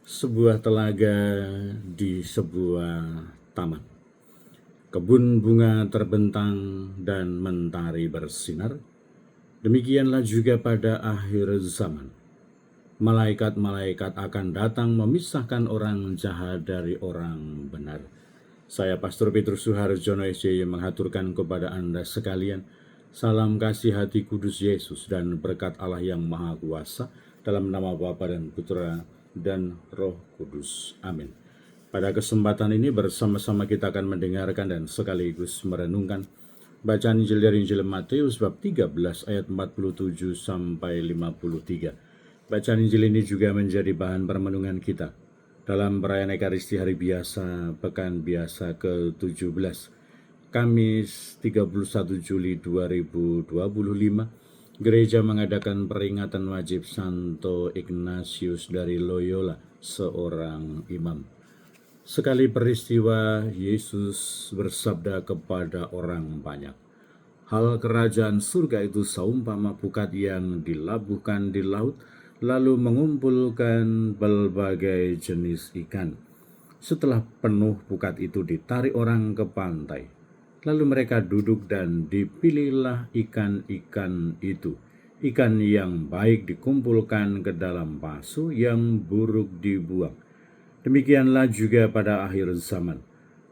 Sebuah telaga di sebuah taman. Kebun bunga terbentang dan mentari bersinar. Demikianlah juga pada akhir zaman. Malaikat-malaikat akan datang memisahkan orang jahat dari orang benar. Saya Pastor Petrus Suharjono SJ menghaturkan kepada Anda sekalian salam kasih hati kudus Yesus dan berkat Allah yang Maha Kuasa dalam nama Bapa dan Putra dan Roh Kudus. Amin. Pada kesempatan ini bersama-sama kita akan mendengarkan dan sekaligus merenungkan bacaan Injil dari Injil Matius bab 13 ayat 47 sampai 53. Bacaan Injil ini juga menjadi bahan permenungan kita dalam perayaan Ekaristi Hari Biasa Pekan Biasa ke-17 Kamis 31 Juli 2025. Gereja mengadakan peringatan wajib Santo Ignatius dari Loyola, seorang imam. Sekali peristiwa, Yesus bersabda kepada orang banyak, "Hal kerajaan surga itu seumpama pukat yang dilabuhkan di laut, lalu mengumpulkan berbagai jenis ikan. Setelah penuh pukat itu ditarik orang ke pantai. Lalu mereka duduk dan dipilihlah ikan-ikan itu. Ikan yang baik dikumpulkan ke dalam pasu, yang buruk dibuang. Demikianlah juga pada akhir zaman.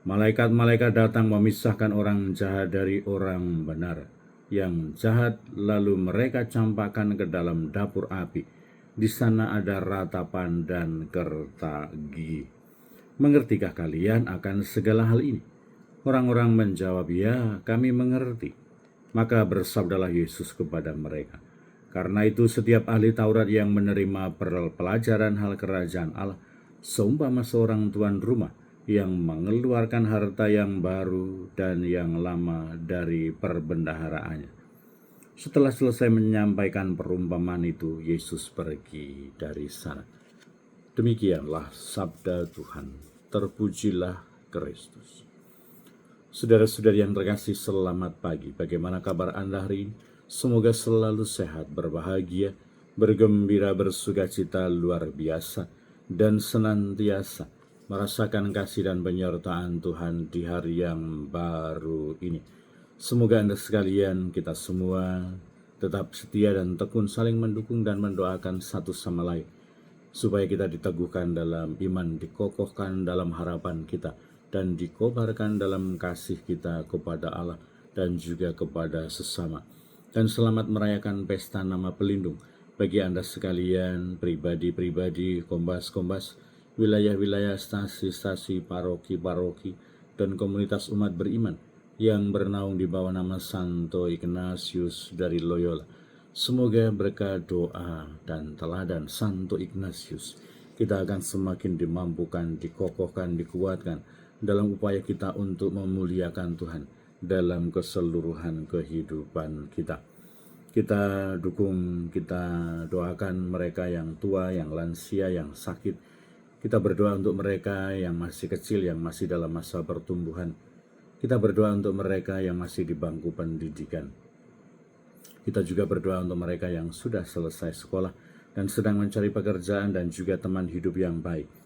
Malaikat-malaikat datang memisahkan orang jahat dari orang benar. Yang jahat lalu mereka campakkan ke dalam dapur api. Di sana ada ratapan dan kerta gigi. Mengertikah kalian akan segala hal ini?" Orang-orang menjawab, "Ya, kami mengerti." Maka bersabdalah Yesus kepada mereka, "Karena itu setiap ahli Taurat yang menerima pelajaran hal kerajaan Allah, seumpama seorang tuan rumah yang mengeluarkan harta yang baru dan yang lama dari perbendaharaannya." Setelah selesai menyampaikan perumpamaan itu, Yesus pergi dari sana. Demikianlah sabda Tuhan. Terpujilah Kristus. Saudara-saudari yang terkasih, selamat pagi. Bagaimana kabar Anda hari ini? Semoga selalu sehat, berbahagia, bergembira, bersukacita luar biasa, dan senantiasa merasakan kasih dan penyertaan Tuhan di hari yang baru ini. Semoga Anda sekalian, kita semua tetap setia dan tekun saling mendukung dan mendoakan satu sama lain, supaya kita diteguhkan dalam iman, dikokohkan dalam harapan kita, dan dikobarkan dalam kasih kita kepada Allah dan juga kepada sesama. Dan selamat merayakan pesta nama pelindung bagi Anda sekalian, pribadi-pribadi, kombas-kombas, wilayah-wilayah, stasi-stasi, paroki-paroki, dan komunitas umat beriman yang bernaung di bawah nama Santo Ignatius dari Loyola. Semoga berkat doa dan teladan Santo Ignatius, kita akan semakin dimampukan, dikokohkan, dikuatkan dalam upaya kita untuk memuliakan Tuhan dalam keseluruhan kehidupan kita. Kita dukung, kita doakan mereka yang tua, yang lansia, yang sakit. Kita berdoa untuk mereka yang masih kecil, yang masih dalam masa pertumbuhan. Kita berdoa untuk mereka yang masih di bangku pendidikan. Kita juga berdoa untuk mereka yang sudah selesai sekolah dan sedang mencari pekerjaan dan juga teman hidup yang baik.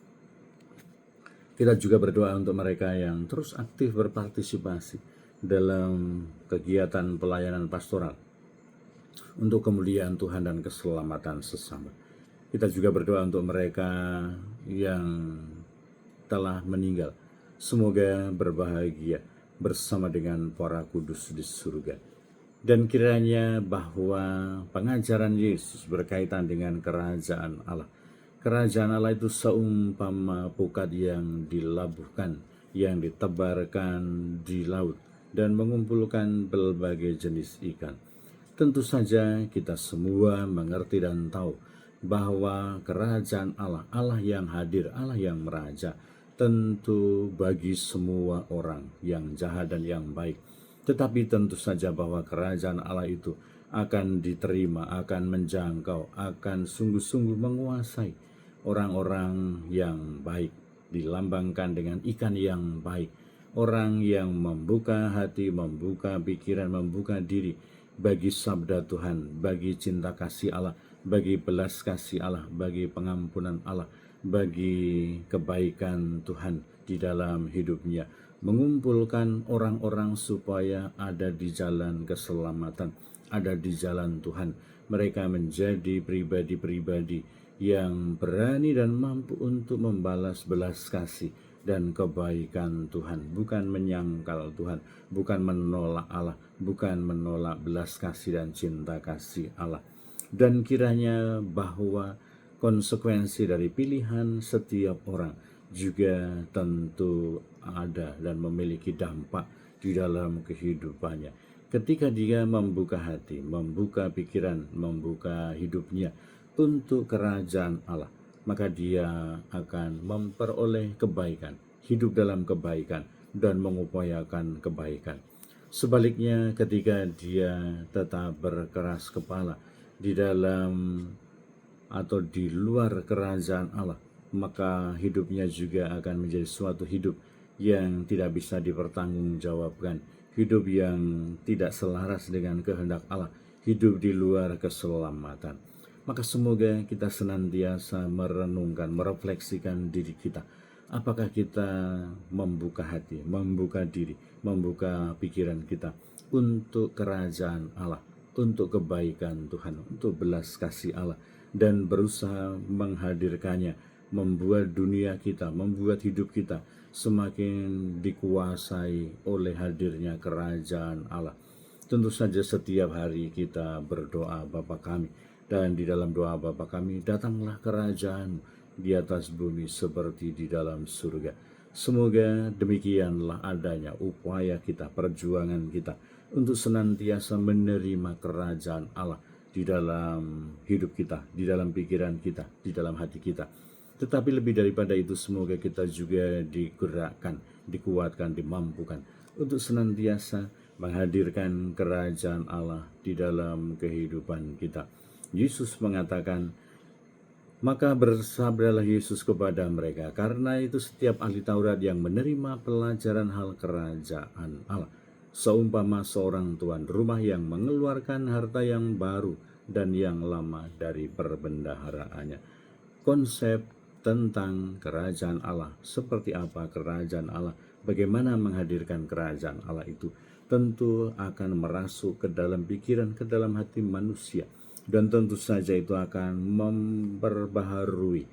Kita juga berdoa untuk mereka yang terus aktif berpartisipasi dalam kegiatan pelayanan pastoral untuk kemuliaan Tuhan dan keselamatan sesama. Kita juga berdoa untuk mereka yang telah meninggal. Semoga berbahagia bersama dengan para kudus di surga. Dan kiranya bahwa pengajaran Yesus berkaitan dengan kerajaan Allah. Kerajaan Allah itu seumpama pukat yang dilabuhkan, yang ditebarkan di laut, dan mengumpulkan berbagai jenis ikan. Tentu saja kita semua mengerti dan tahu bahwa kerajaan Allah, Allah yang hadir, Allah yang meraja, tentu bagi semua orang yang jahat dan yang baik. Tetapi tentu saja bahwa kerajaan Allah itu akan diterima, akan menjangkau, akan sungguh-sungguh menguasai orang-orang yang baik, dilambangkan dengan ikan yang baik. Orang yang membuka hati, membuka pikiran, membuka diri bagi sabda Tuhan, bagi cinta kasih Allah, bagi belas kasih Allah, bagi pengampunan Allah, bagi kebaikan Tuhan di dalam hidupnya, mengumpulkan orang-orang supaya ada di jalan keselamatan, ada di jalan Tuhan. Mereka menjadi pribadi-pribadi yang berani dan mampu untuk membalas belas kasih dan kebaikan Tuhan, bukan menyangkal Tuhan, bukan menolak Allah, bukan menolak belas kasih dan cinta kasih Allah. Dan kiranya bahwa konsekuensi dari pilihan setiap orang juga tentu ada dan memiliki dampak di dalam kehidupannya. Ketika dia membuka hati, membuka pikiran, membuka hidupnya untuk kerajaan Allah, maka dia akan memperoleh kebaikan, hidup dalam kebaikan, dan mengupayakan kebaikan. Sebaliknya, ketika dia tetap berkeras kepala di dalam atau di luar kerajaan Allah, maka hidupnya juga akan menjadi suatu hidup yang tidak bisa dipertanggungjawabkan, hidup yang tidak selaras dengan kehendak Allah, hidup di luar keselamatan. Maka semoga kita senantiasa merenungkan, merefleksikan diri kita. Apakah kita membuka hati, membuka diri, membuka pikiran kita untuk kerajaan Allah, untuk kebaikan Tuhan, untuk belas kasih Allah, dan berusaha menghadirkannya, membuat dunia kita, membuat hidup kita semakin dikuasai oleh hadirnya kerajaan Allah. Tentu saja setiap hari kita berdoa, Bapa kami, dan di dalam doa Bapa kami, datanglah kerajaan di atas bumi seperti di dalam surga. Semoga demikianlah adanya upaya kita, perjuangan kita untuk senantiasa menerima kerajaan Allah di dalam hidup kita, di dalam pikiran kita, di dalam hati kita. Tetapi lebih daripada itu, semoga kita juga digerakkan, dikuatkan, dimampukan untuk senantiasa menghadirkan kerajaan Allah di dalam kehidupan kita. Yesus mengatakan, maka bersabdalah Yesus kepada mereka, karena itu setiap ahli Taurat yang menerima pelajaran hal kerajaan Allah, seumpama seorang tuan rumah yang mengeluarkan harta yang baru dan yang lama dari perbendaharaannya. Konsep tentang kerajaan Allah, seperti apa kerajaan Allah, bagaimana menghadirkan kerajaan Allah itu, tentu akan merasuk ke dalam pikiran, ke dalam hati manusia. Dan tentu saja itu akan memperbaharui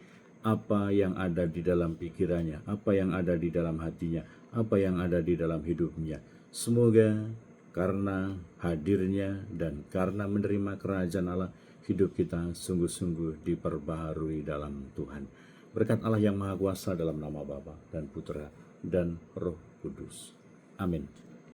apa yang ada di dalam pikirannya, apa yang ada di dalam hatinya, apa yang ada di dalam hidupnya. Semoga karena hadirnya dan karena menerima kerajaan Allah, hidup kita sungguh-sungguh diperbaharui dalam Tuhan. Berkat Allah yang Maha Kuasa dalam nama Bapa dan Putra dan Roh Kudus. Amin.